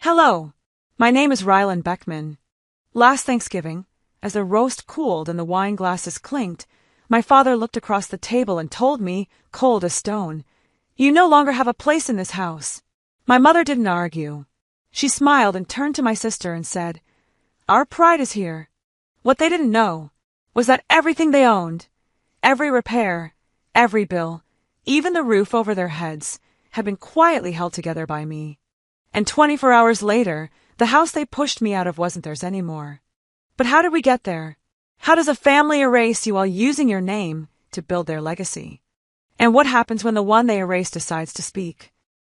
Hello. My name is Rylan Beckman. Last Thanksgiving, as the roast cooled and the wine glasses clinked, my father looked across the table and told me, cold as stone, "You no longer have a place in this house." My mother didn't argue. She smiled and turned to my sister and said, "Our pride is here." What they didn't know was that everything they owned, every repair, every bill, even the roof over their heads, had been quietly held together by me. And 24 hours later, the house they pushed me out of wasn't theirs anymore. But how did we get there? How does a family erase you while using your name to build their legacy? And what happens when the one they erase decides to speak?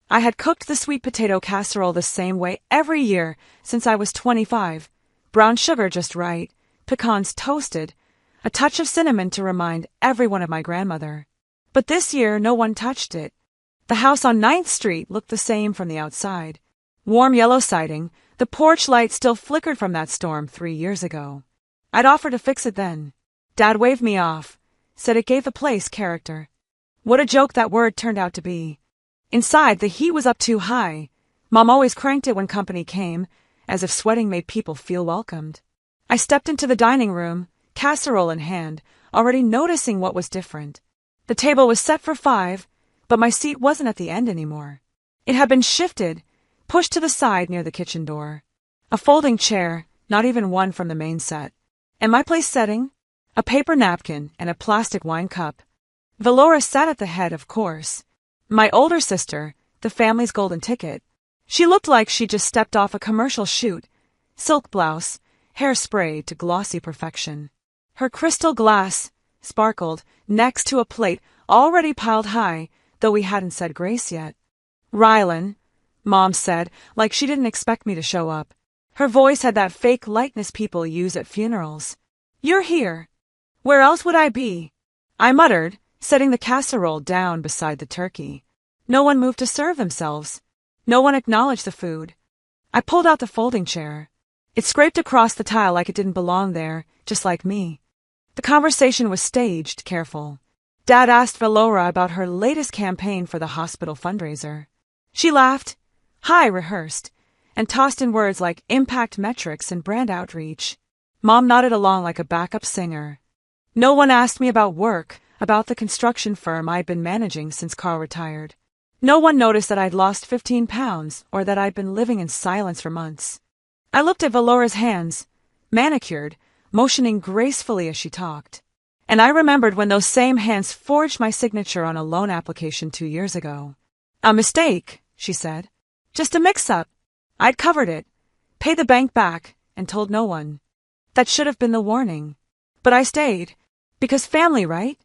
I had cooked the sweet potato casserole the same way every year since I was 25. Brown sugar just right, pecans toasted, a touch of cinnamon to remind everyone of my grandmother. But this year, no one touched it. The house on 9th Street looked the same from the outside. Warm yellow siding, the porch light still flickered from that storm 3 years ago. I'd offered to fix it then. Dad waved me off, said it gave the place character. What a joke that word turned out to be. Inside, the heat was up too high. Mom always cranked it when company came, as if sweating made people feel welcomed. I stepped into the dining room, casserole in hand, already noticing what was different. The table was set for 5, but my seat wasn't at the end anymore. It had been shifted, pushed to the side near the kitchen door. A folding chair, not even one from the main set. And my place setting? A paper napkin and a plastic wine cup. Valora sat at the head, of course. My older sister, the family's golden ticket. She looked like she'd just stepped off a commercial shoot. Silk blouse, hair sprayed to glossy perfection. Her crystal glass sparkled next to a plate already piled high, though we hadn't said grace yet. "Rylan," Mom said, like she didn't expect me to show up. Her voice had that fake lightness people use at funerals. "You're here. Where else would I be?" I muttered, setting the casserole down beside the turkey. No one moved to serve themselves. No one acknowledged the food. I pulled out the folding chair. It scraped across the tile like it didn't belong there, just like me. The conversation was staged, careful. Dad asked Valora about her latest campaign for the hospital fundraiser. She laughed, high rehearsed, and tossed in words like impact metrics and brand outreach. Mom nodded along like a backup singer. No one asked me about work, about the construction firm I'd been managing since Carl retired. No one noticed that I'd lost 15 pounds or that I'd been living in silence for months. I looked at Valora's hands, manicured, motioning gracefully as she talked. And I remembered when those same hands forged my signature on a loan application 2 years ago. "A mistake," she said. "Just a mix-up. I'd covered it, paid the bank back, and told no one. That should have been the warning. But I stayed. Because family, right?"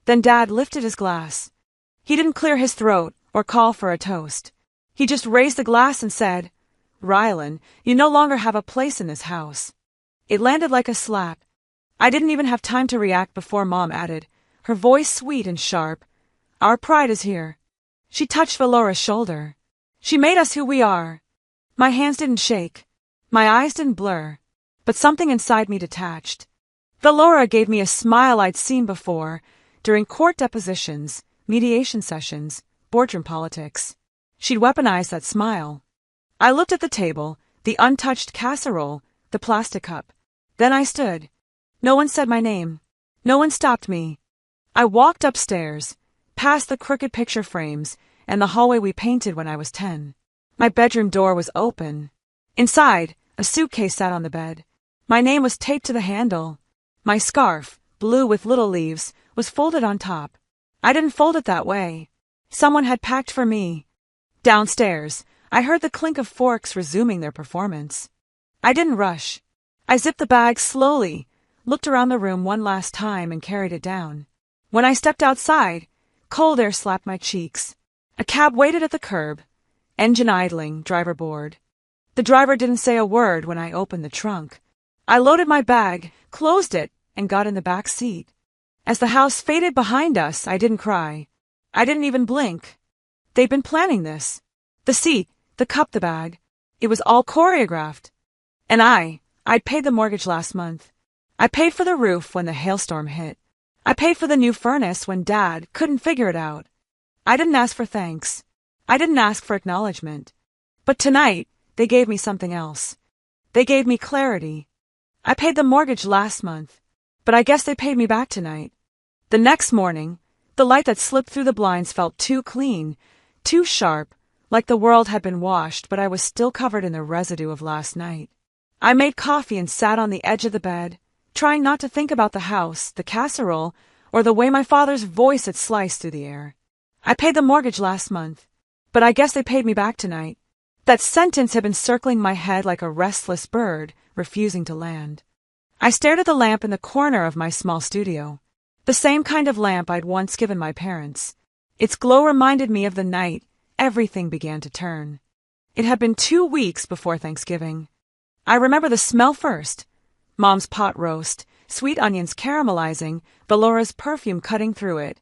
Then Dad lifted his glass. He didn't clear his throat or call for a toast. He just raised the glass and said, "Rylan, you no longer have a place in this house." It landed like a slap. I didn't even have time to react before Mom added, her voice sweet and sharp, "Our pride is here." She touched Valora's shoulder. "She made us who we are." My hands didn't shake. My eyes didn't blur. But something inside me detached. Valora gave me a smile I'd seen before, during court depositions, mediation sessions, boardroom politics. She'd weaponized that smile. I looked at the table, the untouched casserole, the plastic cup. Then I stood. No one said my name. No one stopped me. I walked upstairs, past the crooked picture frames, and the hallway we painted when I was 10. My bedroom door was open. Inside, a suitcase sat on the bed. My name was taped to the handle. My scarf, blue with little leaves, was folded on top. I didn't fold it that way. Someone had packed for me. Downstairs, I heard the clink of forks resuming their performance. I didn't rush. I zipped the bag slowly, looked around the room one last time and carried it down. When I stepped outside, cold air slapped my cheeks. A cab waited at the curb. Engine idling, driver bored. The driver didn't say a word when I opened the trunk. I loaded my bag, closed it, and got in the back seat. As the house faded behind us, I didn't cry. I didn't even blink. They'd been planning this. The seat, the cup, the bag. It was all choreographed. And I'd paid the mortgage last month. I paid for the roof when the hailstorm hit. I paid for the new furnace when Dad couldn't figure it out. I didn't ask for thanks. I didn't ask for acknowledgement. But tonight, they gave me something else. They gave me clarity. I paid the mortgage last month, but I guess they paid me back tonight. The next morning, the light that slipped through the blinds felt too clean, too sharp, like the world had been washed, but I was still covered in the residue of last night. I made coffee and sat on the edge of the bed, trying not to think about the house, the casserole, or the way my father's voice had sliced through the air. I paid the mortgage last month, but I guess they paid me back tonight. That sentence had been circling my head like a restless bird, refusing to land. I stared at the lamp in the corner of my small studio, the same kind of lamp I'd once given my parents. Its glow reminded me of the night everything began to turn. It had been 2 weeks before Thanksgiving. I remember the smell first. Mom's pot roast, sweet onions caramelizing, Valora's perfume cutting through it.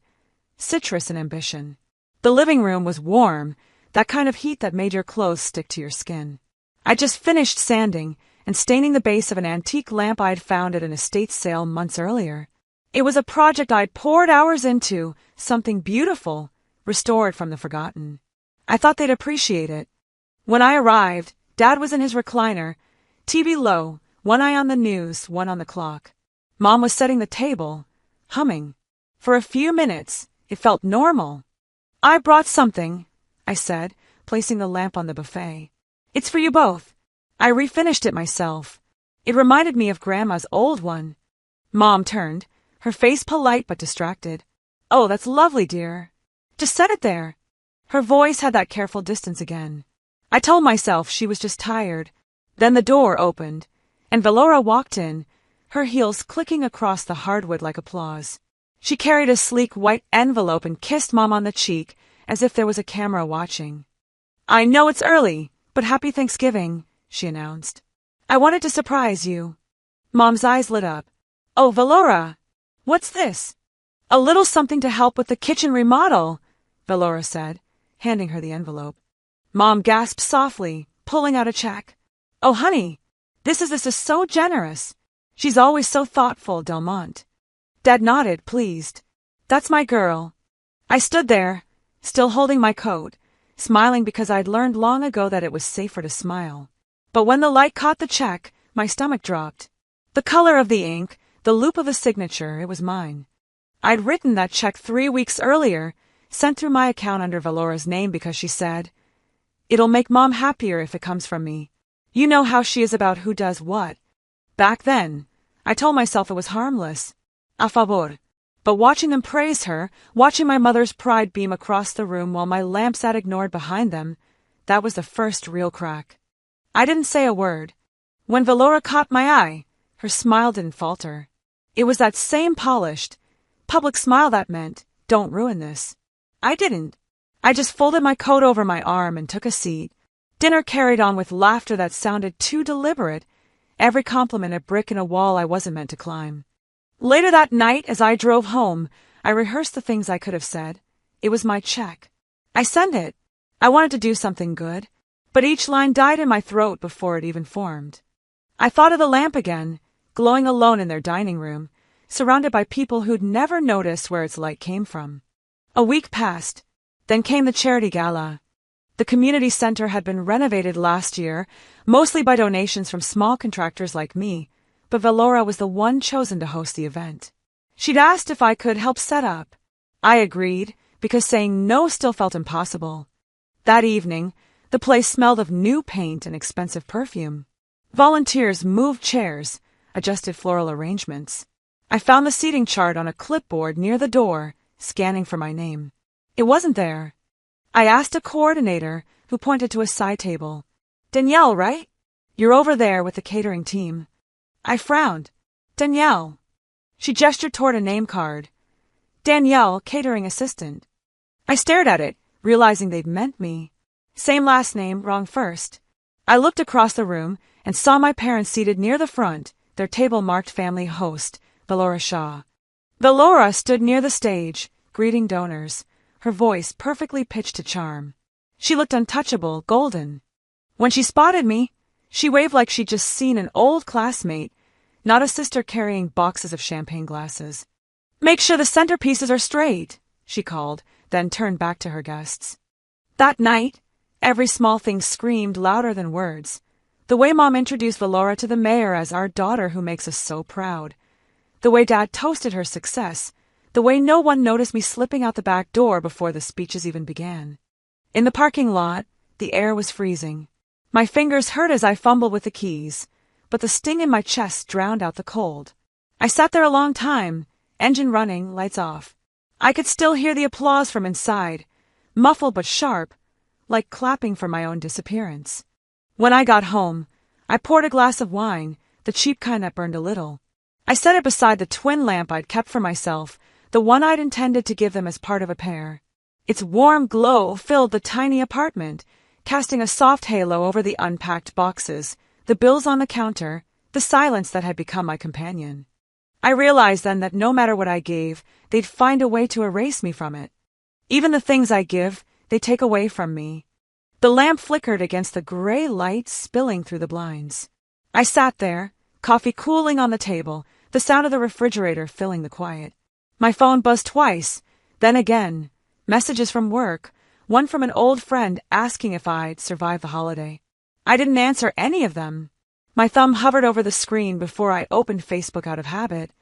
Citrus and ambition. The living room was warm, that kind of heat that made your clothes stick to your skin. I'd just finished sanding and staining the base of an antique lamp I'd found at an estate sale months earlier. It was a project I'd poured hours into, something beautiful, restored from the forgotten. I thought they'd appreciate it. When I arrived, Dad was in his recliner, TV low, one eye on the news, one on the clock. Mom was setting the table, humming. For a few minutes, it felt normal. I brought something, I said, placing the lamp on the buffet. It's for you both. I refinished it myself. It reminded me of Grandma's old one. Mom turned, her face polite but distracted. Oh, that's lovely, dear. Just set it there. Her voice had that careful distance again. I told myself she was just tired. Then the door opened, and Valora walked in, her heels clicking across the hardwood like applause. She carried a sleek white envelope and kissed Mom on the cheek, as if there was a camera watching. I know it's early, but happy Thanksgiving, she announced. I wanted to surprise you. Mom's eyes lit up. Oh, Valora, what's this? A little something to help with the kitchen remodel, Valora said, handing her the envelope. Mom gasped softly, pulling out a check. Oh, honey, this is so generous. She's always so thoughtful, Delmont. Dad nodded, pleased. That's my girl. I stood there, still holding my coat, smiling because I'd learned long ago that it was safer to smile. But when the light caught the check, my stomach dropped. The color of the ink, the loop of the signature, it was mine. I'd written that check 3 weeks earlier, sent through my account under Valora's name because she said, "It'll make Mom happier if it comes from me. You know how she is about who does what." Back then, I told myself it was harmless. A favor. But watching them praise her, watching my mother's pride beam across the room while my lamp sat ignored behind them, that was the first real crack. I didn't say a word. When Valora caught my eye, her smile didn't falter. It was that same polished, public smile that meant, don't ruin this. I didn't. I just folded my coat over my arm and took a seat. Dinner carried on with laughter that sounded too deliberate, every compliment a brick in a wall I wasn't meant to climb. Later that night, as I drove home, I rehearsed the things I could have said. It was my check. I sent it. I wanted to do something good, but each line died in my throat before it even formed. I thought of the lamp again, glowing alone in their dining room, surrounded by people who'd never noticed where its light came from. A week passed. Then came the charity gala. The community center had been renovated last year, mostly by donations from small contractors like me, but Valora was the one chosen to host the event. She'd asked if I could help set up. I agreed, because saying no still felt impossible. That evening, the place smelled of new paint and expensive perfume. Volunteers moved chairs, adjusted floral arrangements. I found the seating chart on a clipboard near the door, scanning for my name. It wasn't there. I asked a coordinator, who pointed to a side table. Danielle, right? You're over there with the catering team. I frowned. Danielle. She gestured toward a name card. Danielle, catering assistant. I stared at it, realizing they'd meant me. Same last name, wrong first. I looked across the room and saw my parents seated near the front, their table marked family host, Valora Shaw. Valora stood near the stage, greeting donors, her voice perfectly pitched to charm. She looked untouchable, golden. When she spotted me, she waved like she'd just seen an old classmate, not a sister carrying boxes of champagne glasses. Make sure the centerpieces are straight, she called, then turned back to her guests. That night, Every small thing screamed louder than words. The way Mom introduced Valora to the mayor as our daughter who makes us so proud. The way Dad toasted her success. The way no one noticed me slipping out the back door before the speeches even began. In the parking lot, the air was freezing. My fingers hurt as I fumbled with the keys, but the sting in my chest drowned out the cold. I sat there a long time, engine running, lights off. I could still hear the applause from inside, muffled but sharp, like clapping for my own disappearance. When I got home, I poured a glass of wine, the cheap kind that burned a little. I set it beside the twin lamp I'd kept for myself, the one I'd intended to give them as part of a pair. Its warm glow filled the tiny apartment, casting a soft halo over the unpacked boxes, the bills on the counter, the silence that had become my companion. I realized then that no matter what I gave, they'd find a way to erase me from it. Even the things I give, they take away from me. The lamp flickered against the gray light spilling through the blinds. I sat there, coffee cooling on the table, the sound of the refrigerator filling the quiet. My phone buzzed twice, then again. Messages from work, one from an old friend asking if I'd survived the holiday. I didn't answer any of them. My thumb hovered over the screen before I opened Facebook out of habit.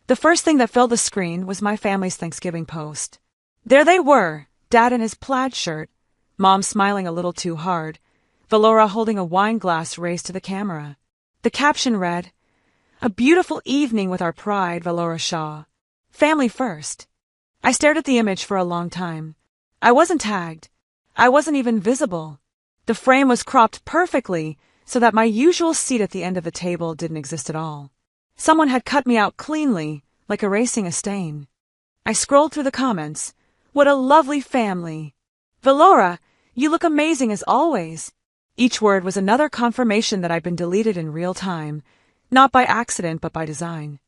The first thing that filled the screen was my family's Thanksgiving post. There they were, Dad in his plaid shirt, Mom smiling a little too hard, Valora holding a wine glass raised to the camera. The caption read, "A beautiful evening with our pride, Valora Shaw. Family first." I stared at the image for a long time. I wasn't tagged. I wasn't even visible. The frame was cropped perfectly so that my usual seat at the end of the table didn't exist at all. Someone had cut me out cleanly, like erasing a stain. I scrolled through the comments. What a lovely family. Valora, you look amazing as always. Each word was another confirmation that I'd been deleted in real time, not by accident but by design.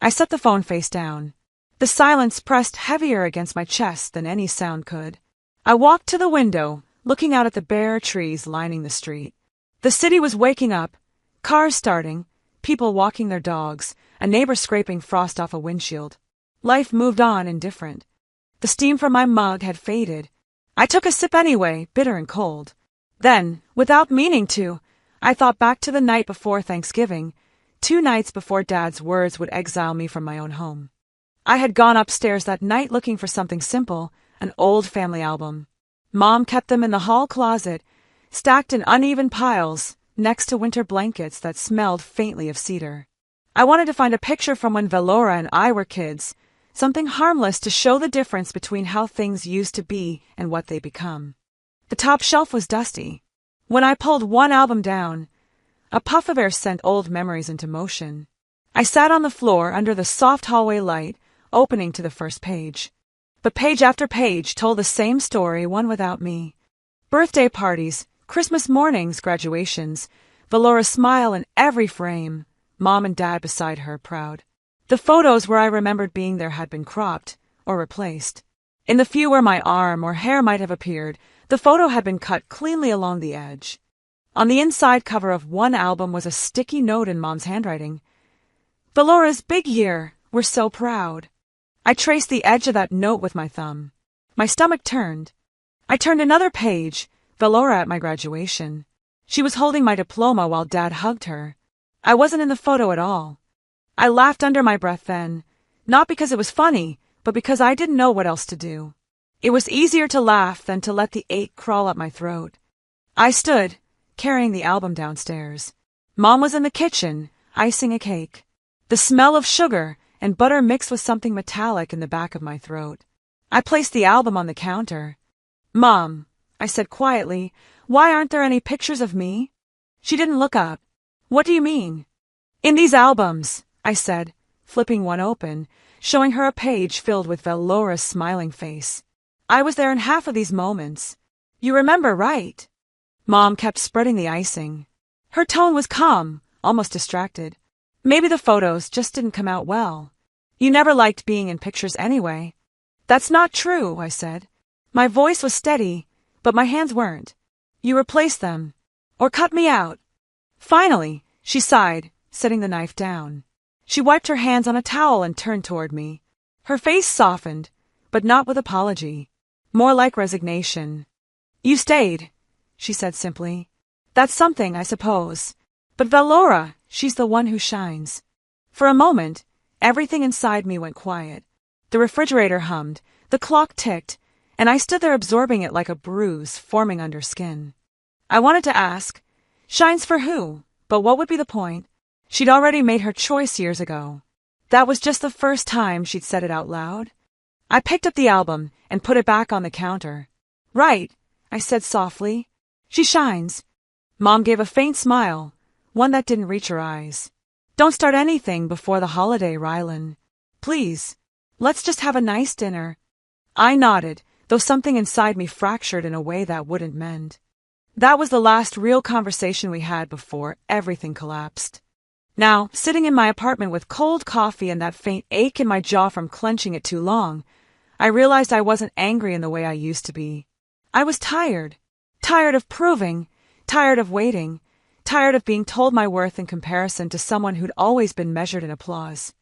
I set the phone face down. The silence pressed heavier against my chest than any sound could. I walked to the window, looking out at the bare trees lining the street. The city was waking up, cars starting, people walking their dogs, a neighbor scraping frost off a windshield. Life moved on indifferent. The steam from my mug had faded. I took a sip anyway, bitter and cold. Then, without meaning to, I thought back to the night before Thanksgiving, 2 nights before Dad's words would exile me from my own home. I had gone upstairs that night looking for something simple, an old family album. Mom kept them in the hall closet, stacked in uneven piles, next to winter blankets that smelled faintly of cedar. I wanted to find a picture from when Valora and I were kids, something harmless to show the difference between how things used to be and what they become. The top shelf was dusty. When I pulled one album down, a puff of air sent old memories into motion. I sat on the floor under the soft hallway light, opening to the first page. But page after page told the same story, one without me. Birthday parties, Christmas mornings, graduations, Valora's smile in every frame, Mom and Dad beside her, proud. The photos where I remembered being there had been cropped or replaced. In the few where my arm or hair might have appeared, the photo had been cut cleanly along the edge. On the inside cover of one album was a sticky note in Mom's handwriting. "Valora's big year. We're so proud." I traced the edge of that note with my thumb. My stomach turned. I turned another page, Valora at my graduation. She was holding my diploma while Dad hugged her. I wasn't in the photo at all. I laughed under my breath then, not because it was funny, but because I didn't know what else to do. It was easier to laugh than to let the ache crawl up my throat. I stood, carrying the album downstairs. Mom was in the kitchen, icing a cake. The smell of sugar and butter mixed with something metallic in the back of my throat. I placed the album on the counter. "Mom," I said quietly, "why aren't there any pictures of me?" She didn't look up. "What do you mean?" "In these albums," I said, flipping one open, showing her a page filled with Valora's smiling face. "I was there in half of these moments. You remember, right?" Mom kept spreading the icing. Her tone was calm, almost distracted. "Maybe the photos just didn't come out well. You never liked being in pictures anyway." "That's not true," I said. My voice was steady, but my hands weren't. "You replaced them. Or cut me out." Finally, she sighed, setting the knife down. She wiped her hands on a towel and turned toward me. Her face softened, but not with apology. More like resignation. "You stayed. she said simply. That's something, I suppose. But Valora, she's the one who shines. For a moment, everything inside me went quiet. The refrigerator hummed, the clock ticked, and I stood there absorbing it like a bruise forming under skin. I wanted to ask, shines for who? But what would be the point? She'd already made her choice years ago. That was just the first time she'd said it out loud. I picked up the album and put it back on the counter. Right, I said softly. She shines. Mom gave a faint smile, one that didn't reach her eyes. Don't start anything before the holiday, Rylan. Please, let's just have a nice dinner. I nodded, though something inside me fractured in a way that wouldn't mend. That was the last real conversation we had before everything collapsed. Now, sitting in my apartment with cold coffee and that faint ache in my jaw from clenching it too long, I realized I wasn't angry in the way I used to be. I was tired. Tired of proving. Tired of waiting. Tired of being told my worth in comparison to someone who'd always been measured in applause.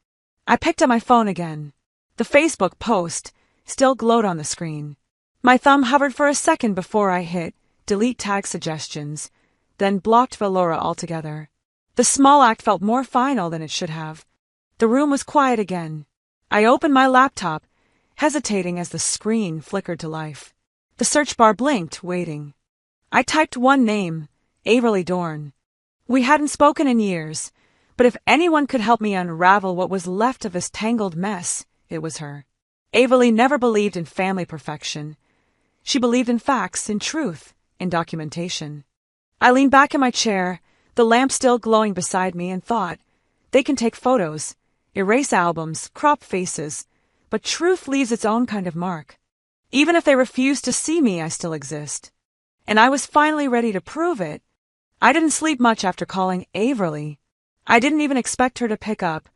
I picked up my phone again. The Facebook post still glowed on the screen. My thumb hovered for a second before I hit delete tag suggestions, then blocked Valora altogether. The small act felt more final than it should have. The room was quiet again. I opened my laptop, hesitating as the screen flickered to life. The search bar blinked, waiting. I typed one name, Averly Dorn. We hadn't spoken in years, but if anyone could help me unravel what was left of this tangled mess, it was her. Averly never believed in family perfection. She believed in facts, in truth, in documentation. I leaned back in my chair, the lamp still glowing beside me, and thought, they can take photos, erase albums, crop faces, but truth leaves its own kind of mark. Even if they refuse to see me, I still exist. And I was finally ready to prove it. I didn't sleep much after calling Averly. I didn't even expect her to pick up,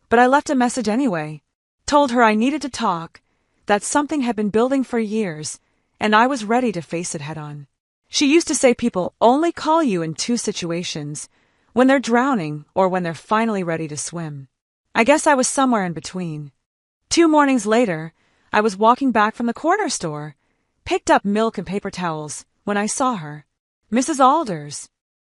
but I left a message anyway. Told her I needed to talk, that something had been building for years, and I was ready to face it head on. She used to say people only call you in two situations, when they're drowning or when they're finally ready to swim. I guess I was somewhere in between. 2 mornings later, I was walking back from the corner store, picked up milk and paper towels, when I saw her. Mrs. Alders.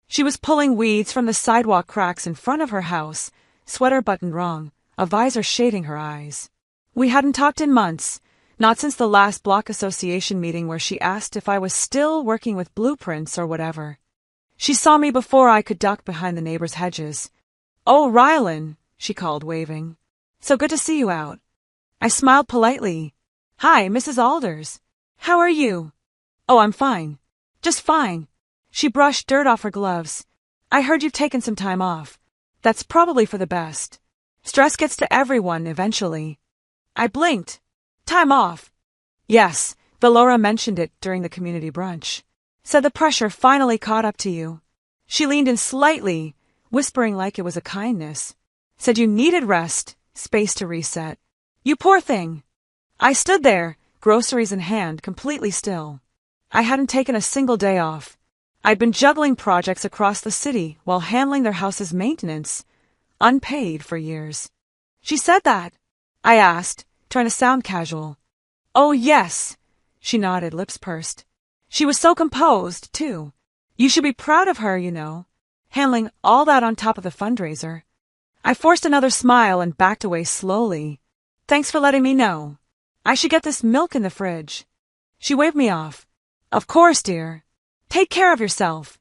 She was pulling weeds from the sidewalk cracks in front of her house, sweater buttoned wrong, a visor shading her eyes. We hadn't talked in months, not since the last block association meeting where she asked if I was still working with blueprints or whatever. She saw me before I could duck behind the neighbor's hedges. "Oh, Rylan," she called, waving. "So good to see you out." I smiled politely. "Hi, Mrs. Alders. How are you?" "Oh, I'm fine. Just fine." She brushed dirt off her gloves. "I heard you've taken some time off. That's probably for the best. Stress gets to everyone eventually." I blinked. "Time off?" "Yes, Valora mentioned it during the community brunch. Said the pressure finally caught up to you." She leaned in slightly, whispering like it was a kindness. "Said you needed rest, space to reset. You poor thing." I stood there, groceries in hand, completely still. I hadn't taken a single day off. I'd been juggling projects across the city while handling their house's maintenance, unpaid for years. "She said that?" I asked, trying to sound casual. "Oh, yes," she nodded, lips pursed. "She was so composed, too. You should be proud of her, you know, handling all that on top of the fundraiser." I forced another smile and backed away slowly. "Thanks for letting me know. I should get this milk in the fridge." She waved me off. "Of course, dear. Take care of yourself."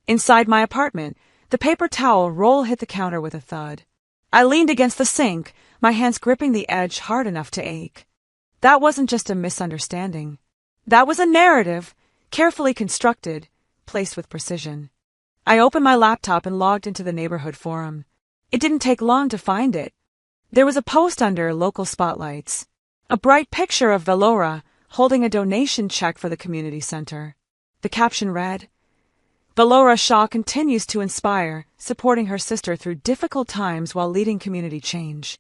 Inside my apartment, the paper towel roll hit the counter with a thud. I leaned against the sink, my hands gripping the edge hard enough to ache. That wasn't just a misunderstanding. That was a narrative, carefully constructed, placed with precision. I opened my laptop and logged into the neighborhood forum. It didn't take long to find it. There was a post under local spotlights. A bright picture of Valora holding a donation check for the community center. The caption read, "Valora Shaw continues to inspire, supporting her sister through difficult times while leading community change."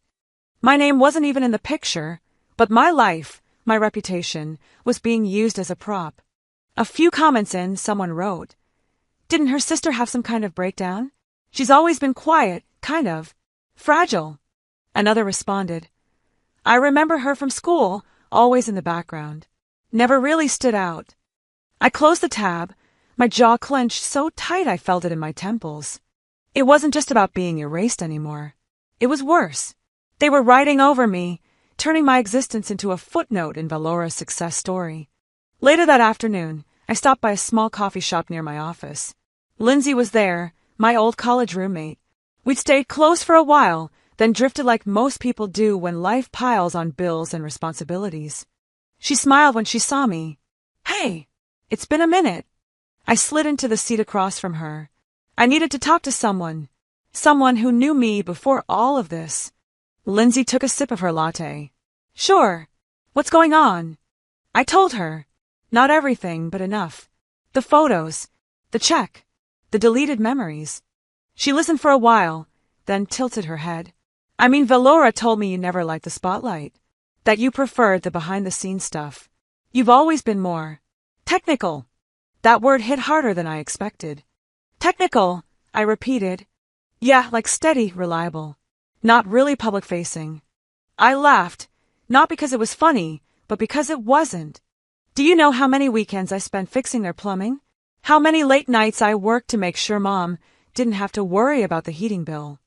My name wasn't even in the picture, but my life, my reputation, was being used as a prop. A few comments in, someone wrote, "Didn't her sister have some kind of breakdown? She's always been quiet, kind of. Fragile." Another responded, "I remember her from school, always in the background. Never really stood out." I closed the tab, My jaw clenched so tight I felt it in my temples. It wasn't just about being erased anymore. It was worse. They were writing over me, turning my existence into a footnote in Valora's success story. Later that afternoon, I stopped by a small coffee shop near my office. Lindsay was there, my old college roommate. We'd stayed close for a while, then drifted like most people do when life piles on bills and responsibilities. She smiled when she saw me. "Hey, it's been a minute." I slid into the seat across from her. I needed to talk to someone who knew me before all of this. Lindsay took a sip of her latte. "Sure. What's going on?" I told her. Not everything, but enough. The photos, the check, the deleted memories. She listened for a while, then tilted her head. "I mean, Valora told me you never liked the spotlight, that you preferred the behind-the-scenes stuff. You've always been more technical." That word hit harder than I expected. "Technical," I repeated. "Yeah, like steady, reliable. Not really public-facing." I laughed, not because it was funny, but because it wasn't. Do you know how many weekends I spent fixing their plumbing? How many late nights I worked to make sure Mom didn't have to worry about the heating bill?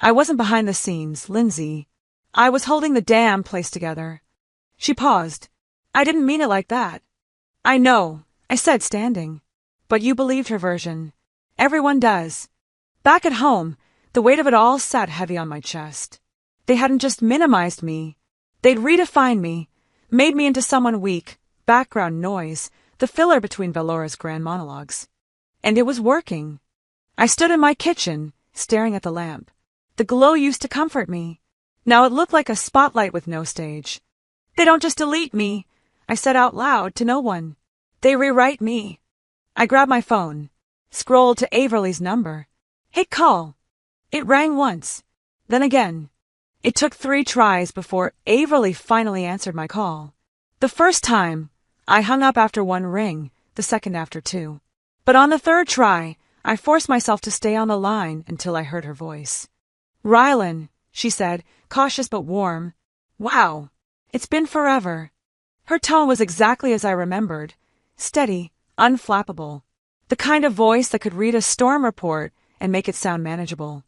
I wasn't behind the scenes, Lindsay. I was holding the damn place together. She paused. "I didn't mean it like that." "I know," I said, standing. "But you believed her version. Everyone does." Back at home, the weight of it all sat heavy on my chest. They hadn't just minimized me. They'd redefined me, made me into someone weak, background noise, the filler between Valora's grand monologues. And it was working. I stood in my kitchen, staring at the lamp. The glow used to comfort me. Now it looked like a spotlight with no stage. "They don't just delete me," I said out loud to no one. "They rewrite me." I grabbed my phone, scrolled to Averly's number. Hit call. It rang once, then again. It took 3 tries before Averly finally answered my call. The first time, I hung up after 1 ring, the second after 2. But on the 3rd try, I forced myself to stay on the line until I heard her voice. "Rylan," she said, cautious but warm. "Wow, it's been forever." Her tone was exactly as I remembered, steady, unflappable. The kind of voice that could read a storm report and make it sound manageable.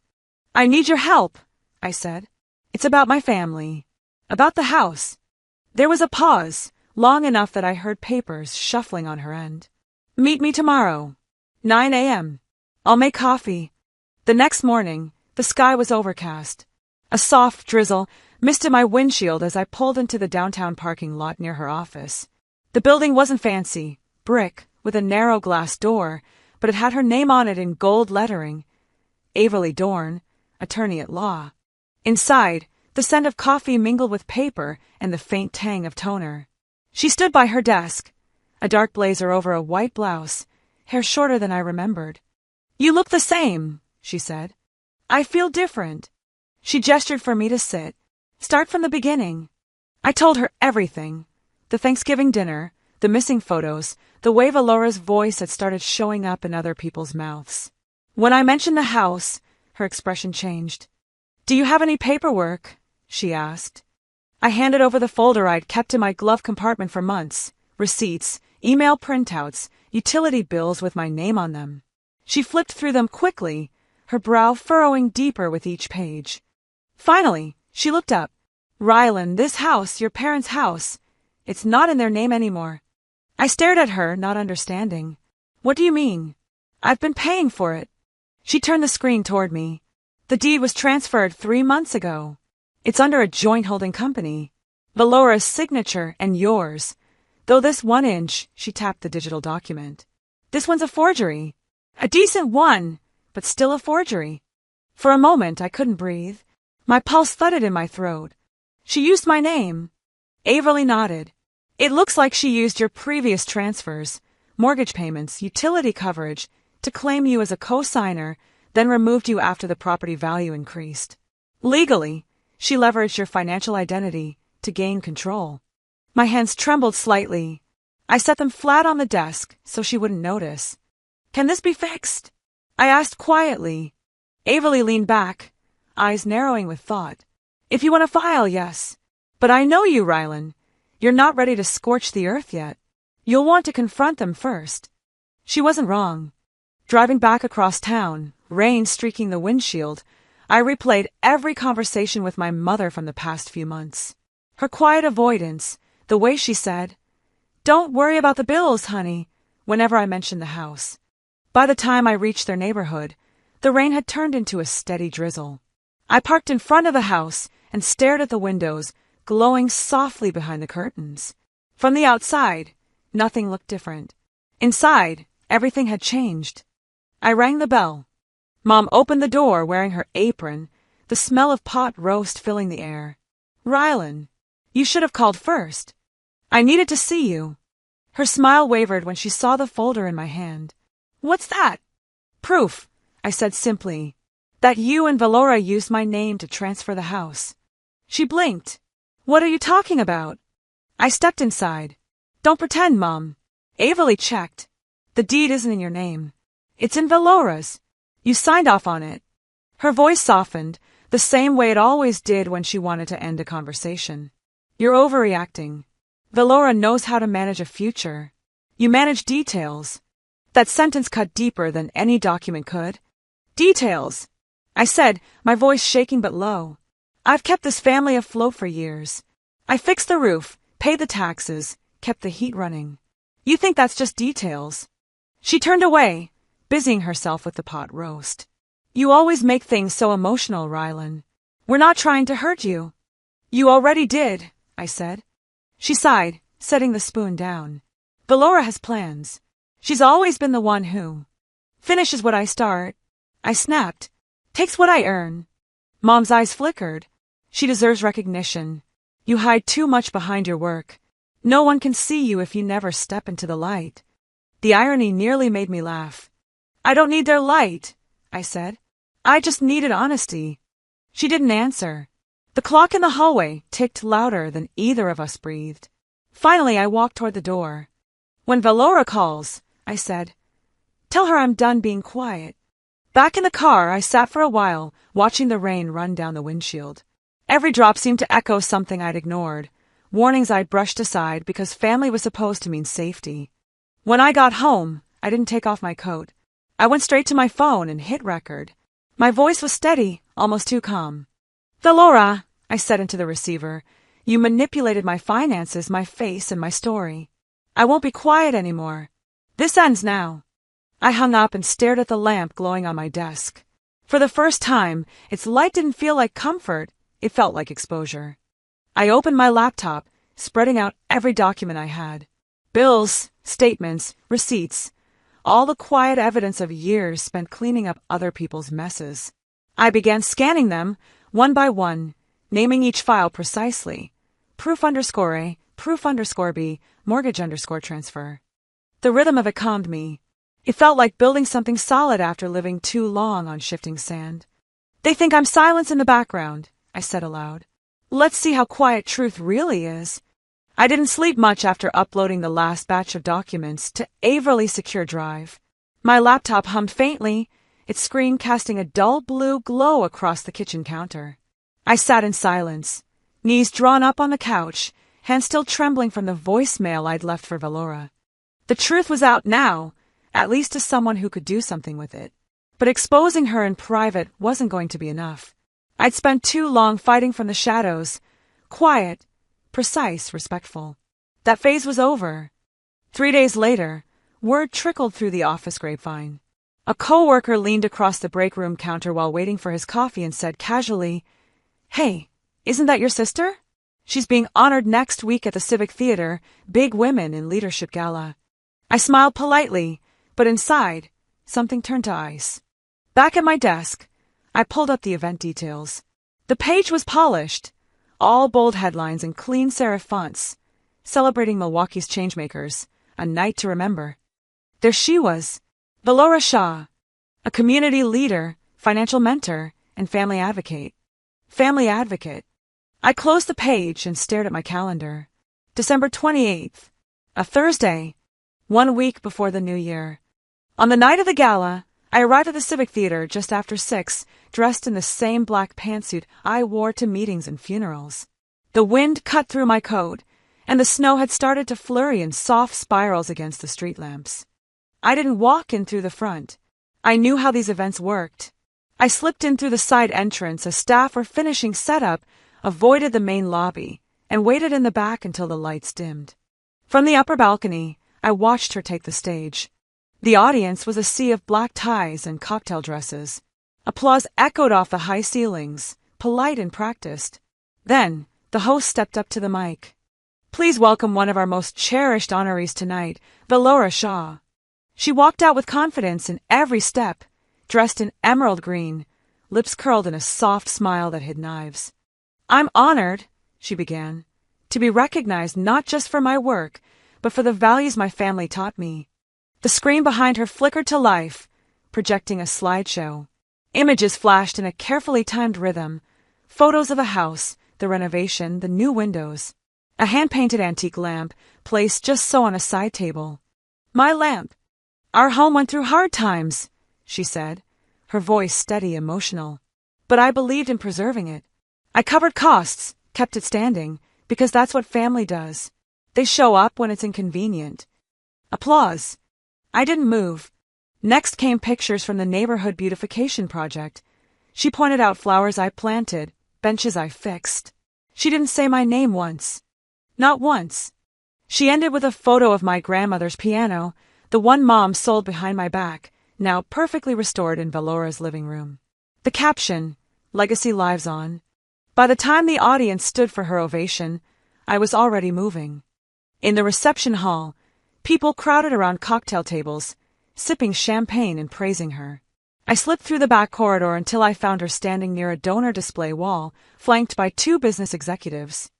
"I need your help," I said. "It's about my family. About the house." There was a pause, long enough that I heard papers shuffling on her end. "Meet me tomorrow, 9 a.m. I'll make coffee." The next morning, the sky was overcast. A soft drizzle misted my windshield as I pulled into the downtown parking lot near her office. The building wasn't fancy, brick, with a narrow glass door, but it had her name on it in gold lettering. Averly Dorn, attorney at law. Inside, the scent of coffee mingled with paper and the faint tang of toner. She stood by her desk, a dark blazer over a white blouse, hair shorter than I remembered. "You look the same," she said. "I feel different." She gestured for me to sit. "Start from the beginning." I told her everything. The Thanksgiving dinner, the missing photos, the way Valora's voice had started showing up in other people's mouths. When I mentioned the house, her expression changed. "Do you have any paperwork?" she asked. I handed over the folder I'd kept in my glove compartment for months. Receipts, email printouts, utility bills with my name on them. She flipped through them quickly, her brow furrowing deeper with each page. Finally, she looked up. "Rylan, this house, your parents' house, it's not in their name anymore." I stared at her, not understanding. "What do you mean?" "I've been paying for it." She turned the screen toward me. "The deed was transferred 3 months ago. It's under a joint holding company. Valora's signature and yours. Though this 1 inch," she tapped the digital document. "This one's a forgery. A decent one, but still a forgery." For a moment, I couldn't breathe. My pulse thudded in my throat. "She used my name." Averly nodded. "It looks like she used your previous transfers, mortgage payments, utility coverage, to claim you as a co-signer, then removed you after the property value increased. Legally, she leveraged your financial identity to gain control." My hands trembled slightly. I set them flat on the desk so she wouldn't notice. "Can this be fixed?" I asked quietly. Averly leaned back, eyes narrowing with thought. "If you want to file, yes. But I know you, Rylan. You're not ready to scorch the earth yet. You'll want to confront them first." She wasn't wrong. Driving back across town, rain streaking the windshield, I replayed every conversation with my mother from the past few months. Her quiet avoidance, the way she said, "Don't worry about the bills, honey," whenever I mentioned the house. By the time I reached their neighborhood, the rain had turned into a steady drizzle. I parked in front of the house and stared at the windows, glowing softly behind the curtains. From the outside, nothing looked different. Inside, everything had changed. I rang the bell. Mom opened the door wearing her apron, the smell of pot roast filling the air. "Rylan, you should have called first. I needed to see you." Her smile wavered when she saw the folder in my hand. "What's that?" "Proof," I said simply, "that you and Valora used my name to transfer the house." She blinked. "What are you talking about?" I stepped inside. "Don't pretend, Mom." Averly checked. "The deed isn't in your name. It's in Valora's. You signed off on it." Her voice softened, the same way it always did when she wanted to end a conversation. "You're overreacting. Valora knows how to manage a future. You manage details." That sentence cut deeper than any document could. "Details," I said, my voice shaking but low. "I've kept this family afloat for years. I fixed the roof, paid the taxes, kept the heat running. You think that's just details?" She turned away, busying herself with the pot roast. "You always make things so emotional, Rylan. We're not trying to hurt you." "You already did," I said. She sighed, setting the spoon down. "Valora has plans. She's always been the one who finishes what I start." I snapped. "Takes what I earn." Mom's eyes flickered. "She deserves recognition. You hide too much behind your work. No one can see you if you never step into the light." The irony nearly made me laugh. "I don't need their light," I said. "I just needed honesty." She didn't answer. The clock in the hallway ticked louder than either of us breathed. Finally, I walked toward the door. "When Valora calls," I said, "tell her I'm done being quiet." Back in the car, I sat for a while, watching the rain run down the windshield. Every drop seemed to echo something I'd ignored, warnings I'd brushed aside because family was supposed to mean safety. When I got home, I didn't take off my coat. I went straight to my phone and hit record. My voice was steady, almost too calm. "Valora," I said into the receiver, "you manipulated my finances, my face, and my story. I won't be quiet anymore. This ends now." I hung up and stared at the lamp glowing on my desk. For the first time, its light didn't feel like comfort, it felt like exposure. I opened my laptop, spreading out every document I had. Bills, statements, receipts, all the quiet evidence of years spent cleaning up other people's messes. I began scanning them, one by one, naming each file precisely. Proof_A, proof_B, mortgage_transfer. The rhythm of it calmed me. It felt like building something solid after living too long on shifting sand. "They think I'm silence in the background," I said aloud. "Let's see how quiet truth really is." I didn't sleep much after uploading the last batch of documents to Averly's secure drive. My laptop hummed faintly, its screen casting a dull blue glow across the kitchen counter. I sat in silence, knees drawn up on the couch, hands still trembling from the voicemail I'd left for Valora. The truth was out now, at least to someone who could do something with it. But exposing her in private wasn't going to be enough. I'd spent too long fighting from the shadows, quiet, precise, respectful. That phase was over. 3 days later, word trickled through the office grapevine. A coworker leaned across the break room counter while waiting for his coffee and said casually, "Hey, isn't that your sister? She's being honored next week at the Civic Theater, Big Women in Leadership Gala." I smiled politely, but inside, something turned to ice. Back at my desk, I pulled up the event details. The page was polished, all bold headlines in clean serif fonts, celebrating Milwaukee's changemakers, a night to remember. There she was, Valora Shaw, a community leader, financial mentor, and family advocate. Family advocate. I closed the page and stared at my calendar. December 28th, a Thursday, 1 week before the new year. On the night of the gala, I arrived at the Civic Theater just after 6, dressed in the same black pantsuit I wore to meetings and funerals. The wind cut through my coat, and the snow had started to flurry in soft spirals against the street lamps. I didn't walk in through the front. I knew how these events worked. I slipped in through the side entrance as staff were finishing setup, avoided the main lobby, and waited in the back until the lights dimmed. From the upper balcony, I watched her take the stage. The audience was a sea of black ties and cocktail dresses. Applause echoed off the high ceilings, polite and practiced. Then, the host stepped up to the mic. Please welcome one of our most cherished honorees tonight, Valora Shaw. She walked out with confidence in every step, dressed in emerald green, lips curled in a soft smile that hid knives. I'm honored, she began, to be recognized not just for my work, but for the values my family taught me. The screen behind her flickered to life, projecting a slideshow. Images flashed in a carefully timed rhythm. Photos of the house, the renovation, the new windows. A hand-painted antique lamp, placed just so on a side table. My lamp. Our home went through hard times, she said, her voice steady, emotional. But I believed in preserving it. I covered costs, kept it standing, because that's what family does. They show up when it's inconvenient. Applause. I didn't move. Next came pictures from the neighborhood beautification project. She pointed out flowers I planted, benches I fixed. She didn't say my name once. Not once. She ended with a photo of my grandmother's piano, the one Mom sold behind my back, now perfectly restored in Valora's living room. The caption, Legacy Lives On. By the time the audience stood for her ovation, I was already moving. In the reception hall, people crowded around cocktail tables, sipping champagne and praising her. I slipped through the back corridor until I found her standing near a donor display wall, flanked by 2 business executives.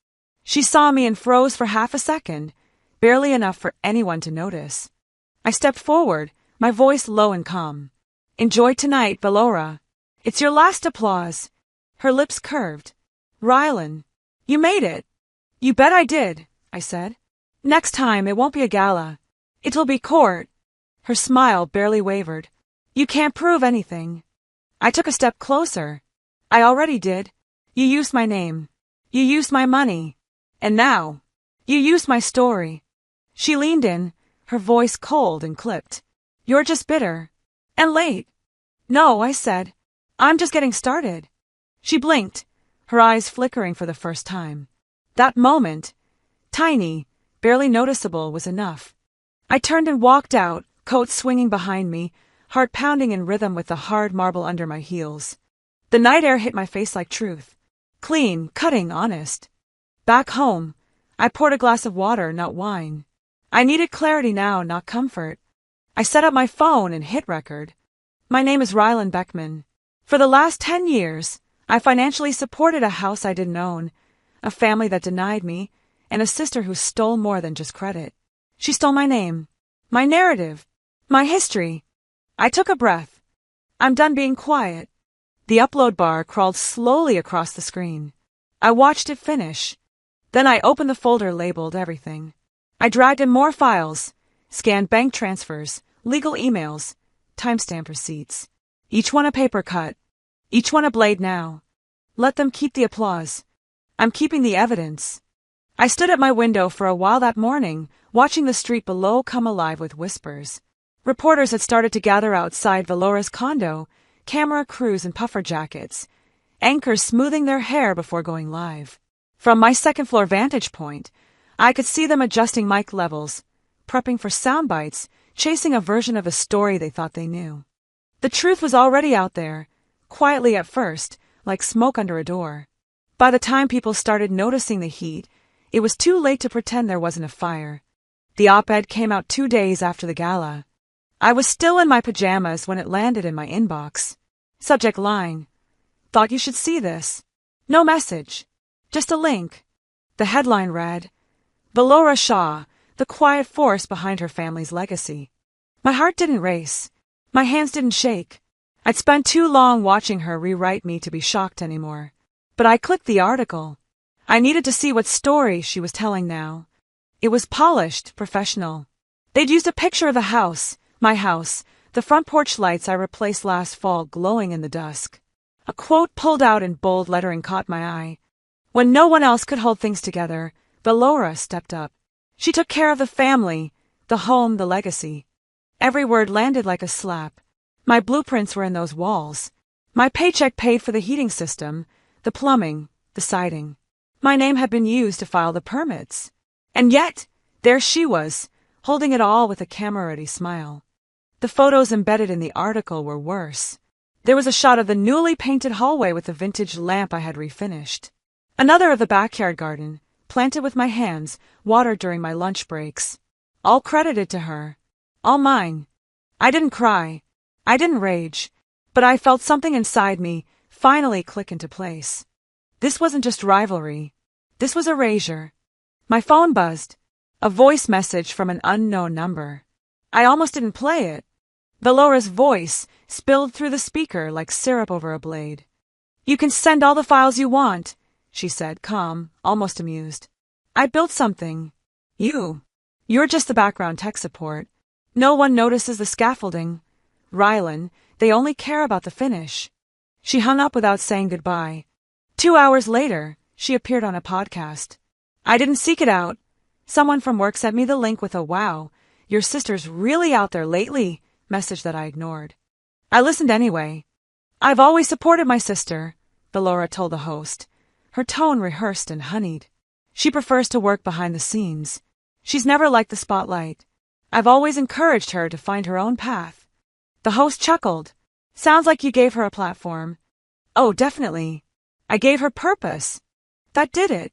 She saw me and froze for half a second, barely enough for anyone to notice. I stepped forward, my voice low and calm. Enjoy tonight, Valora. It's your last applause. Her lips curved. Rylan, you made it. You bet I did, I said. Next time it won't be a gala. It'll be court. Her smile barely wavered. You can't prove anything. I took a step closer. I already did. You used my name. You used my money. And now, you used my story. She leaned in, her voice cold and clipped. You're just bitter. And late. No, I said. I'm just getting started. She blinked, her eyes flickering for the first time. That moment, tiny, barely noticeable, was enough. I turned and walked out, coat swinging behind me, heart pounding in rhythm with the hard marble under my heels. The night air hit my face like truth. Clean, cutting, honest. Back home, I poured a glass of water, not wine. I needed clarity now, not comfort. I set up my phone and hit record. My name is Rylan Beckman. For the last 10 years, I financially supported a house I didn't own, a family that denied me, and a sister who stole more than just credit. She stole my name, my narrative, my history. I took a breath. I'm done being quiet. The upload bar crawled slowly across the screen. I watched it finish. Then I opened the folder labeled everything. I dragged in more files, scanned bank transfers, legal emails, timestamp receipts. Each one a paper cut. Each one a blade now. Let them keep the applause. I'm keeping the evidence. I stood at my window for a while that morning, watching the street below come alive with whispers. Reporters had started to gather outside Valora's condo, camera crews in puffer jackets, anchors smoothing their hair before going live. From my second-floor vantage point, I could see them adjusting mic levels, prepping for sound bites, chasing a version of a story they thought they knew. The truth was already out there, quietly at first, like smoke under a door. By the time people started noticing the heat, it was too late to pretend there wasn't a fire. The op-ed came out 2 days after the gala. I was still in my pajamas when it landed in my inbox. Subject line: Thought you should see this. No message. Just a link. The headline read, Valora Shaw, the quiet force behind her family's legacy. My heart didn't race. My hands didn't shake. I'd spent too long watching her rewrite me to be shocked anymore. But I clicked the article. I needed to see what story she was telling now. It was polished, professional. They'd used a picture of the house, my house, the front porch lights I replaced last fall glowing in the dusk. A quote pulled out in bold lettering caught my eye. When no one else could hold things together, Valora stepped up. She took care of the family, the home, the legacy. Every word landed like a slap. My blueprints were in those walls. My paycheck paid for the heating system, the plumbing, the siding. My name had been used to file the permits. And yet, there she was, holding it all with a camera-ready smile. The photos embedded in the article were worse. There was a shot of the newly painted hallway with the vintage lamp I had refinished. Another of the backyard garden, planted with my hands, watered during my lunch breaks. All credited to her. All mine. I didn't cry. I didn't rage. But I felt something inside me finally click into place. This wasn't just rivalry. This was erasure. My phone buzzed. A voice message from an unknown number. I almost didn't play it. Valora's voice spilled through the speaker like syrup over a blade. "You can send all the files you want," she said, calm, almost amused. "I built something. You're just the background tech support. No one notices the scaffolding. Rylan, they only care about the finish." She hung up without saying goodbye. 2 hours later, she appeared on a podcast. I didn't seek it out. Someone from work sent me the link with a "Wow, your sister's really out there lately" message that I ignored. I listened anyway. "I've always supported my sister," Valora told the host, her tone rehearsed and honeyed. "She prefers to work behind the scenes. She's never liked the spotlight. I've always encouraged her to find her own path." The host chuckled. "Sounds like you gave her a platform." "Oh, definitely. I gave her purpose. That did it."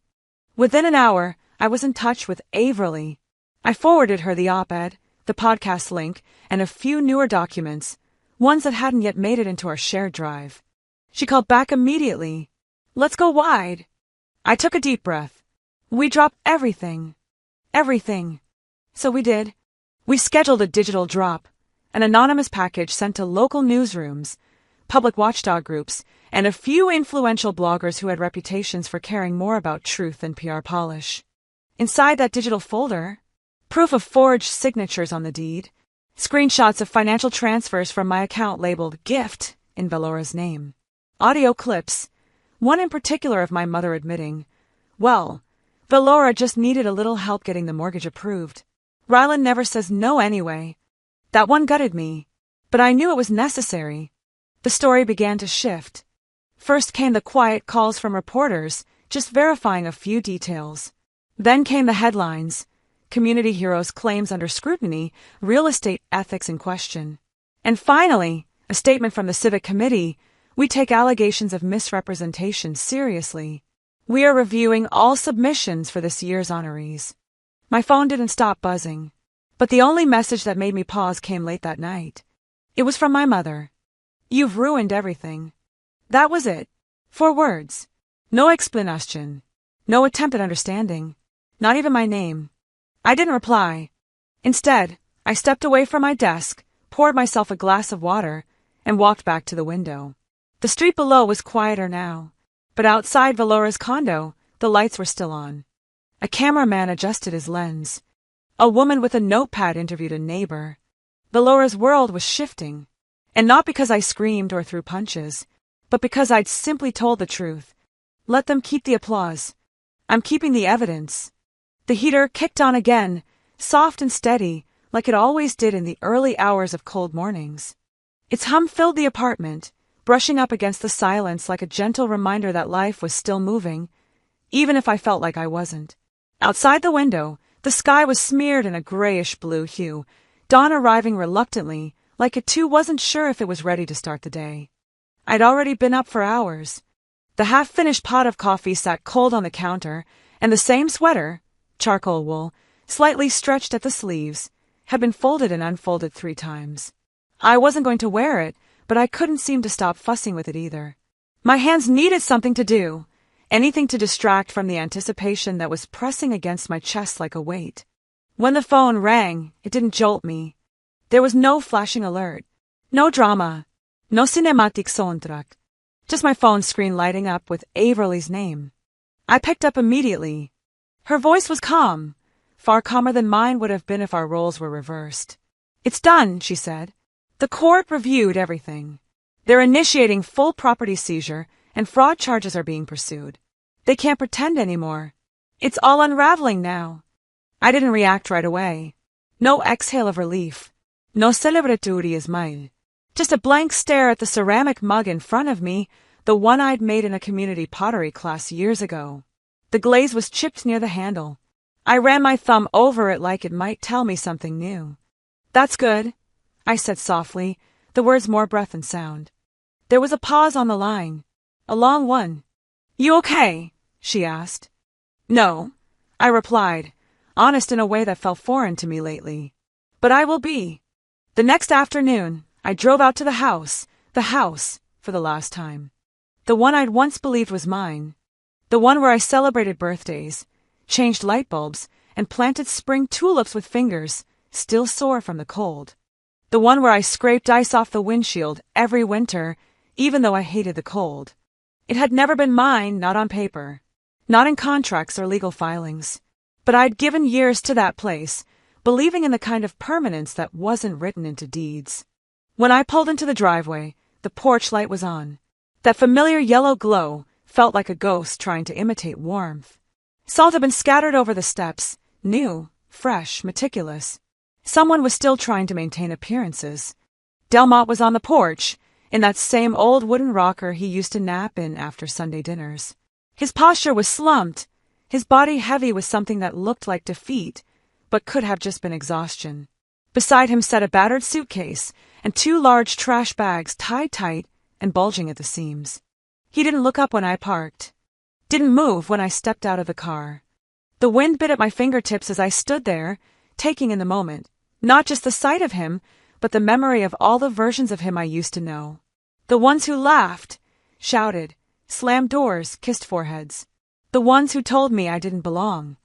Within an hour, I was in touch with Averly. I forwarded her the op-ed, the podcast link, and a few newer documents, ones that hadn't yet made it into our shared drive. She called back immediately. "Let's go wide." I took a deep breath. We dropped everything. Everything. So we did. We scheduled a digital drop, an anonymous package sent to local newsrooms, public watchdog groups, and a few influential bloggers who had reputations for caring more about truth than PR polish. Inside that digital folder, proof of forged signatures on the deed, screenshots of financial transfers from my account labeled "gift" in Valora's name, audio clips, one in particular of my mother admitting, "Well, Valora just needed a little help getting the mortgage approved. Rylan never says no anyway." That one gutted me, but I knew it was necessary. The story began to shift. First came the quiet calls from reporters, just verifying a few details. Then came the headlines. Community heroes' claims under scrutiny, real estate ethics in question. And finally, a statement from the Civic Committee: "We take allegations of misrepresentation seriously. We are reviewing all submissions for this year's honorees." My phone didn't stop buzzing, but the only message that made me pause came late that night. It was from my mother. "You've ruined everything." That was it. 4 words. No explanation. No attempt at understanding. Not even my name. I didn't reply. Instead, I stepped away from my desk, poured myself a glass of water, and walked back to the window. The street below was quieter now, but outside Valora's condo, the lights were still on. A cameraman adjusted his lens. A woman with a notepad interviewed a neighbor. Valora's world was shifting, and not because I screamed or threw punches, but because I'd simply told the truth. Let them keep the applause. I'm keeping the evidence. The heater kicked on again, soft and steady, like it always did in the early hours of cold mornings. Its hum filled the apartment, brushing up against the silence like a gentle reminder that life was still moving, even if I felt like I wasn't. Outside the window, the sky was smeared in a grayish-blue hue, dawn arriving reluctantly, like it too wasn't sure if it was ready to start the day. I'd already been up for hours. The half-finished pot of coffee sat cold on the counter, and the same sweater, charcoal wool, slightly stretched at the sleeves, had been folded and unfolded 3 times. I wasn't going to wear it, but I couldn't seem to stop fussing with it either. My hands needed something to do, anything to distract from the anticipation that was pressing against my chest like a weight. When the phone rang, it didn't jolt me. There was no flashing alert, no drama, no cinematic soundtrack, just my phone screen lighting up with Averly's name. I picked up immediately. Her voice was calm, far calmer than mine would have been if our roles were reversed. "It's done," she said. "The court reviewed everything. They're initiating full property seizure, and fraud charges are being pursued. They can't pretend anymore. It's all unraveling now." I didn't react right away. No exhale of relief. No celebraturi Ismail. Just a blank stare at the ceramic mug in front of me, the one I'd made in a community pottery class years ago. The glaze was chipped near the handle. I ran my thumb over it like it might tell me something new. That's good, I said softly, the words more breath than sound. There was a pause on the line. A long one. You okay? She asked. No, I replied, honest in a way that felt foreign to me lately. But I will be. The next afternoon, I drove out to the house, for the last time. The one I'd once believed was mine. The one where I celebrated birthdays, changed light bulbs, and planted spring tulips with fingers, still sore from the cold. The one where I scraped ice off the windshield every winter, even though I hated the cold. It had never been mine, not on paper, not in contracts or legal filings. But I'd given years to that place, believing in the kind of permanence that wasn't written into deeds. When I pulled into the driveway, the porch light was on. That familiar yellow glow felt like a ghost trying to imitate warmth. Salt had been scattered over the steps, new, fresh, meticulous. Someone was still trying to maintain appearances. Delmont was on the porch, in that same old wooden rocker he used to nap in after Sunday dinners. His posture was slumped, his body heavy with something that looked like defeat, but could have just been exhaustion. Beside him sat a battered suitcase and 2 large trash bags tied tight and bulging at the seams. He didn't look up when I parked. Didn't move when I stepped out of the car. The wind bit at my fingertips as I stood there, taking in the moment, not just the sight of him, but the memory of all the versions of him I used to know. The ones who laughed, shouted, slammed doors, kissed foreheads. The ones who told me I didn't belong.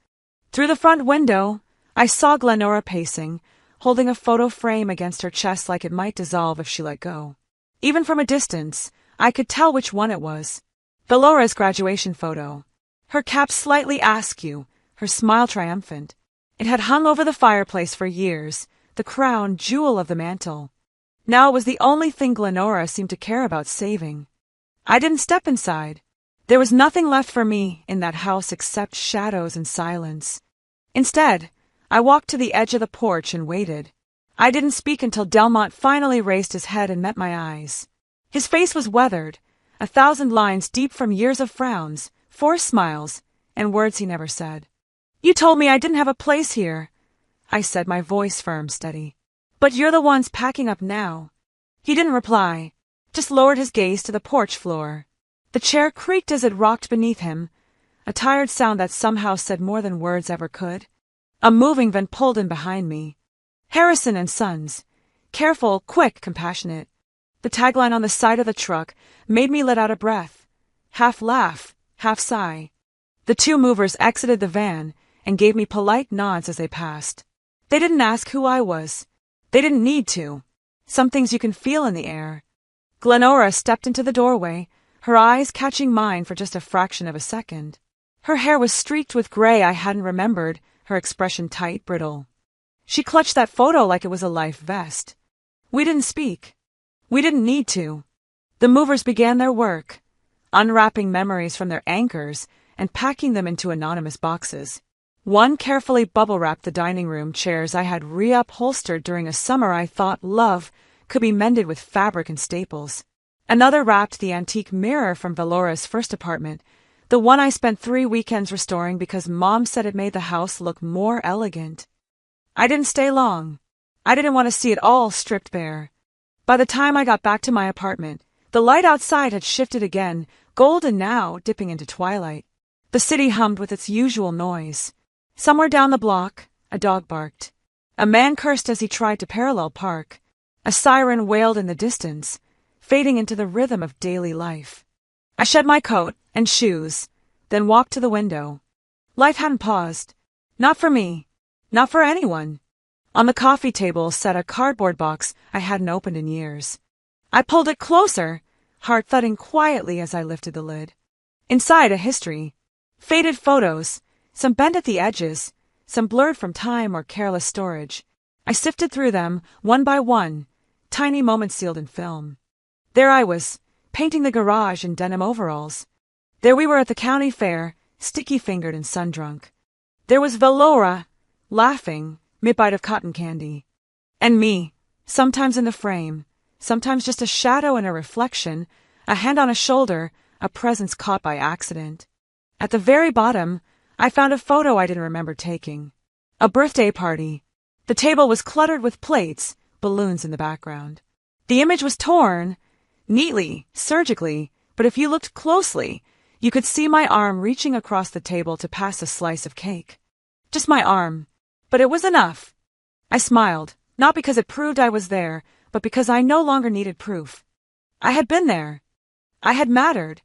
Through the front window, I saw Glenora pacing, holding a photo frame against her chest like it might dissolve if she let go. Even from a distance, I could tell which one it was. Valora's graduation photo. Her cap slightly askew, her smile triumphant. It had hung over the fireplace for years, the crown jewel of the mantle. Now it was the only thing Glenora seemed to care about saving. I didn't step inside. There was nothing left for me in that house except shadows and silence. Instead, I walked to the edge of the porch and waited. I didn't speak until Delmont finally raised his head and met my eyes. His face was weathered, 1,000 lines deep from years of frowns, forced smiles, and words he never said. You told me I didn't have a place here, I said, my voice firm, steady. But you're the ones packing up now. He didn't reply, just lowered his gaze to the porch floor. The chair creaked as it rocked beneath him, a tired sound that somehow said more than words ever could. A moving van pulled in behind me. Harrison and Sons. Careful, quick, compassionate. The tagline on the side of the truck made me let out a breath. Half laugh, half sigh. The 2 movers exited the van and gave me polite nods as they passed. They didn't ask who I was. They didn't need to. Some things you can feel in the air. Glenora stepped into the doorway, her eyes catching mine for just a fraction of a second. Her hair was streaked with gray I hadn't remembered, her expression tight, brittle. She clutched that photo like it was a life vest. We didn't speak. We didn't need to. The movers began their work, unwrapping memories from their anchors and packing them into anonymous boxes. One carefully bubble-wrapped the dining room chairs I had reupholstered during a summer I thought love could be mended with fabric and staples. Another wrapped the antique mirror from Valora's first apartment, the one I spent 3 weekends restoring because Mom said it made the house look more elegant. I didn't stay long. I didn't want to see it all stripped bare. By the time I got back to my apartment, the light outside had shifted again, golden now, dipping into twilight. The city hummed with its usual noise. Somewhere down the block, a dog barked. A man cursed as he tried to parallel park. A siren wailed in the distance, fading into the rhythm of daily life. I shed my coat and shoes, then walked to the window. Life hadn't paused. Not for me. Not for anyone. On the coffee table sat a cardboard box I hadn't opened in years. I pulled it closer, heart thudding quietly as I lifted the lid. Inside, a history. Faded photos, some bent at the edges, some blurred from time or careless storage. I sifted through them, one by one, tiny moments sealed in film. There I was, painting the garage in denim overalls. There we were at the county fair, sticky-fingered and sun-drunk. There was Valora, laughing, mid-bite of cotton candy. And me, Sometimes in the frame, sometimes just a shadow and a reflection, a hand on a shoulder, a presence caught by accident. At the very bottom, I found a photo I didn't remember taking. A birthday party. The table was cluttered with plates, balloons in the background. The image was torn, neatly, surgically, but if you looked closely, you could see my arm reaching across the table to pass a slice of cake. Just my arm. But it was enough. I smiled, not because it proved I was there, but because I no longer needed proof. I had been there. I had mattered.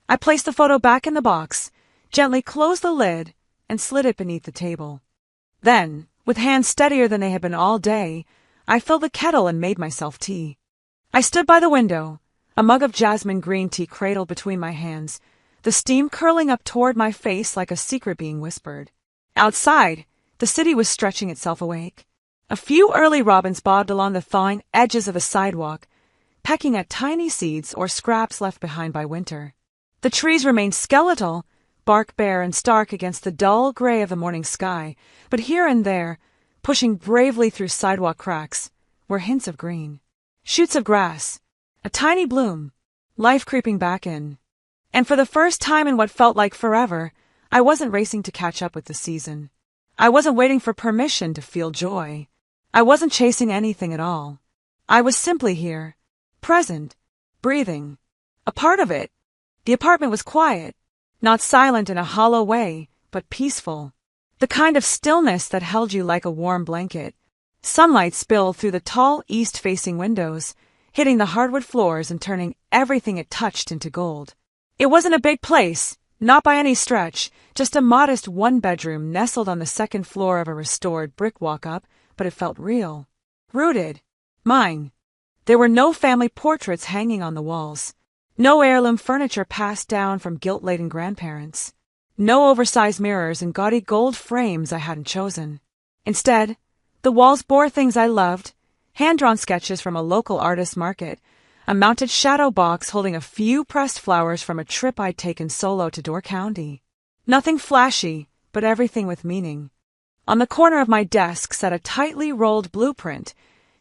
I placed the photo back in the box, gently closed the lid, and slid it beneath the table. Then, with hands steadier than they had been all day, I filled the kettle and made myself tea. I stood by the window, a mug of jasmine green tea cradled between my hands, the steam curling up toward my face like a secret being whispered. Outside, the city was stretching itself awake. A few early robins bobbed along the thawing edges of the sidewalk, pecking at tiny seeds or scraps left behind by winter. The trees remained skeletal, bark bare and stark against the dull gray of the morning sky, but here and there, pushing bravely through sidewalk cracks, were hints of green. Shoots of grass, a tiny bloom, life creeping back in. And for the first time in what felt like forever, I wasn't racing to catch up with the season. I wasn't waiting for permission to feel joy. I wasn't chasing anything at all. I was simply here, present, breathing, a part of it. The apartment was quiet, not silent in a hollow way, but peaceful. The kind of stillness that held you like a warm blanket. Sunlight spilled through the tall east-facing windows, hitting the hardwood floors and turning everything it touched into gold. It wasn't a big place, not by any stretch, just a modest one-bedroom nestled on the second floor of a restored brick walk-up, but it felt real. Rooted. Mine. There were no family portraits hanging on the walls. No heirloom furniture passed down from guilt-laden grandparents. No oversized mirrors and gaudy gold frames I hadn't chosen. Instead, the walls bore things I loved, hand-drawn sketches from a local artist market, a mounted shadow box holding a few pressed flowers from a trip I'd taken solo to Door County. Nothing flashy, but everything with meaning. On the corner of my desk sat a tightly rolled blueprint,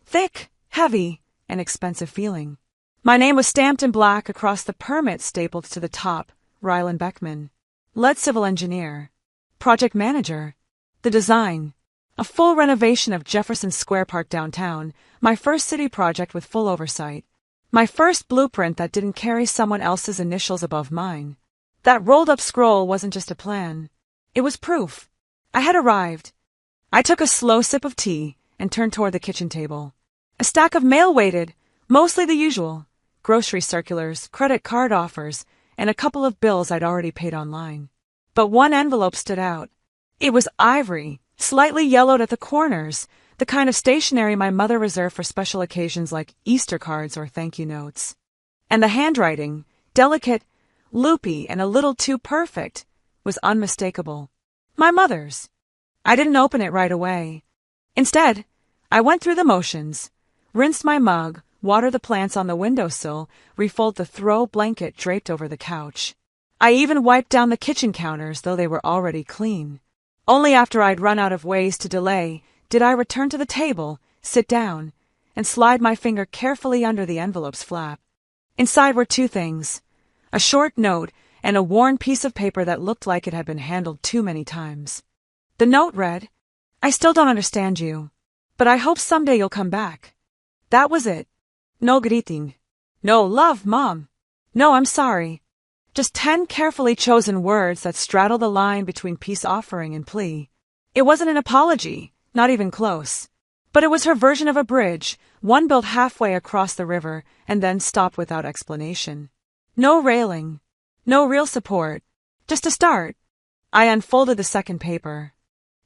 thick, heavy, and expensive feeling. My name was stamped in black across the permit stapled to the top, Ryland Beckman. Lead civil engineer. Project manager. The design. A full renovation of Jefferson Square Park downtown, my first city project with full oversight. My first blueprint that didn't carry someone else's initials above mine. That rolled-up scroll wasn't just a plan. It was proof. I had arrived. I took a slow sip of tea and turned toward the kitchen table. A stack of mail waited, mostly the usual. Grocery circulars, credit card offers, and a couple of bills I'd already paid online. But one envelope stood out. It was ivory, slightly yellowed at the corners, the kind of stationery my mother reserved for special occasions like Easter cards or thank-you notes. And the handwriting, delicate, loopy, and a little too perfect, was unmistakable. My mother's. I didn't open it right away. Instead, I went through the motions, rinsed my mug, watered the plants on the windowsill, refolded the throw blanket draped over the couch. I even wiped down the kitchen counters, though they were already clean. Only after I'd run out of ways to delay did I return to the table, sit down, and slide my finger carefully under the envelope's flap. Inside were two things: a short note and a worn piece of paper that looked like it had been handled too many times. The note read, "I still don't understand you, but I hope someday you'll come back." That was it. No greeting. No love, Mom. No, I'm sorry. Just 10 carefully chosen words that straddle the line between peace offering and plea. It wasn't an apology, not even close. But it was her version of a bridge, one built halfway across the river and then stopped without explanation. No railing. No real support. Just a start. I unfolded the second paper.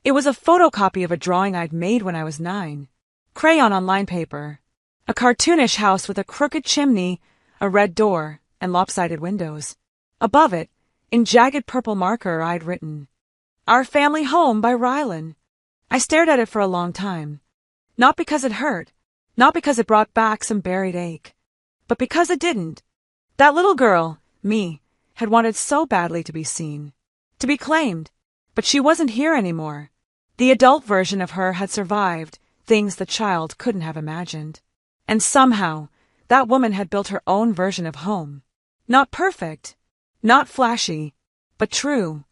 It was a photocopy of a drawing I'd made when I was 9. Crayon on line paper. A cartoonish house with a crooked chimney, a red door, and lopsided windows. Above it, in jagged purple marker, I'd written, "Our Family Home by Rylan." I stared at it for a long time. Not because it hurt, not because it brought back some buried ache, but because it didn't. That little girl, me, had wanted so badly to be seen, to be claimed, but she wasn't here anymore. The adult version of her had survived, things the child couldn't have imagined. And somehow, that woman had built her own version of home. Not perfect, not flashy, but true.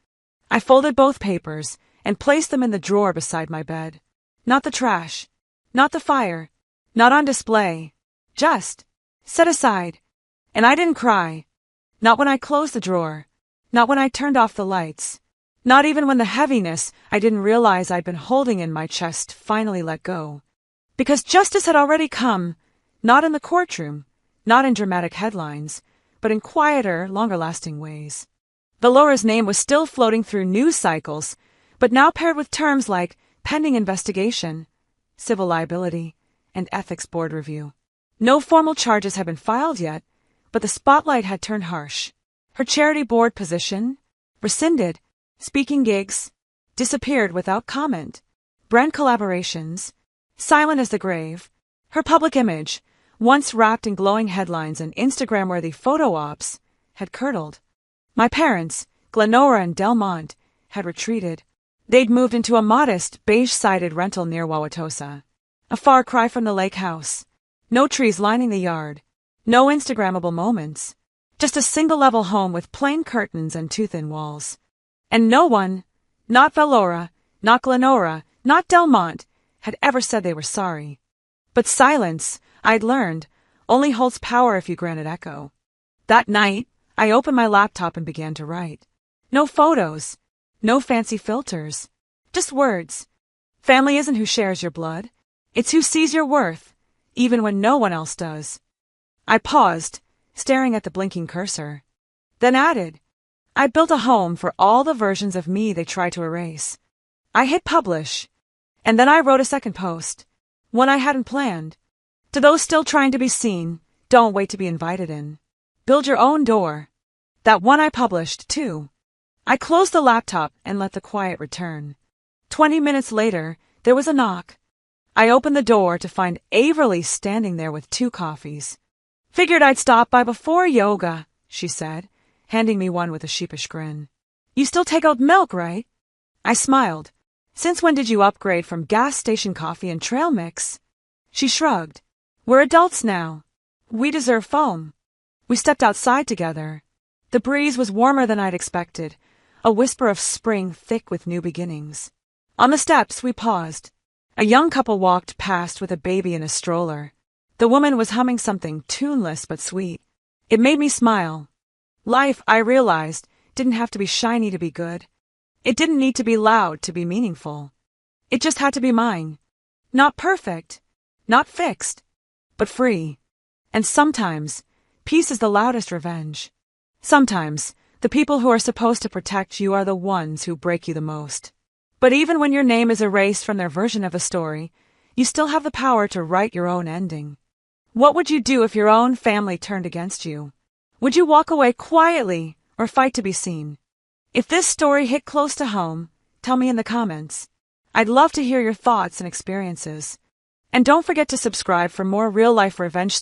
I folded both papers and placed them in the drawer beside my bed. Not the trash, not the fire, not on display, just set aside. And I didn't cry. Not when I closed the drawer, not when I turned off the lights, not even when the heaviness I didn't realize I'd been holding in my chest finally let go. Because justice had already come, not in the courtroom, not in dramatic headlines, but in quieter, longer-lasting ways. Valora's name was still floating through news cycles, but now paired with terms like pending investigation, civil liability, and ethics board review. No formal charges had been filed yet, but the spotlight had turned harsh. Her charity board position, rescinded, speaking gigs, disappeared without comment, brand collaborations, silent as the grave, her public image, once wrapped in glowing headlines and Instagram-worthy photo ops, had curdled. My parents, Glenora and Delmont, had retreated. They'd moved into a modest, beige-sided rental near Wauwatosa, a far cry from the lake house. No trees lining the yard, no Instagrammable moments, just a single-level home with plain curtains and too-thin walls. And no one, not Valora, not Glenora, not Delmont, had ever said they were sorry. But silence, I'd learned, only holds power if you grant it echo. That night, I opened my laptop and began to write. No photos, no fancy filters, just words. Family isn't who shares your blood. It's who sees your worth, even when no one else does. I paused, staring at the blinking cursor. Then added, I built a home for all the versions of me they tried to erase. I hit publish, and then I wrote a second post, one I hadn't planned. To those still trying to be seen, don't wait to be invited in. Build your own door. That one I published, too. I closed the laptop and let the quiet return. 20 minutes later, there was a knock. I opened the door to find Averly standing there with 2 coffees. Figured I'd stop by before yoga, she said, handing me one with a sheepish grin. You still take out milk, right? I smiled. Since when did you upgrade from gas station coffee and trail mix? She shrugged. We're adults now. We deserve foam. We stepped outside together. The breeze was warmer than I'd expected, a whisper of spring thick with new beginnings. On the steps, we paused. A young couple walked past with a baby in a stroller. The woman was humming something tuneless but sweet. It made me smile. Life, I realized, didn't have to be shiny to be good. It didn't need to be loud to be meaningful. It just had to be mine. Not perfect, not fixed, but free. And sometimes, peace is the loudest revenge. Sometimes, the people who are supposed to protect you are the ones who break you the most. But even when your name is erased from their version of a story, you still have the power to write your own ending. What would you do if your own family turned against you? Would you walk away quietly or fight to be seen? If this story hit close to home, tell me in the comments. I'd love to hear your thoughts and experiences. And don't forget to subscribe for more real-life revenge stories.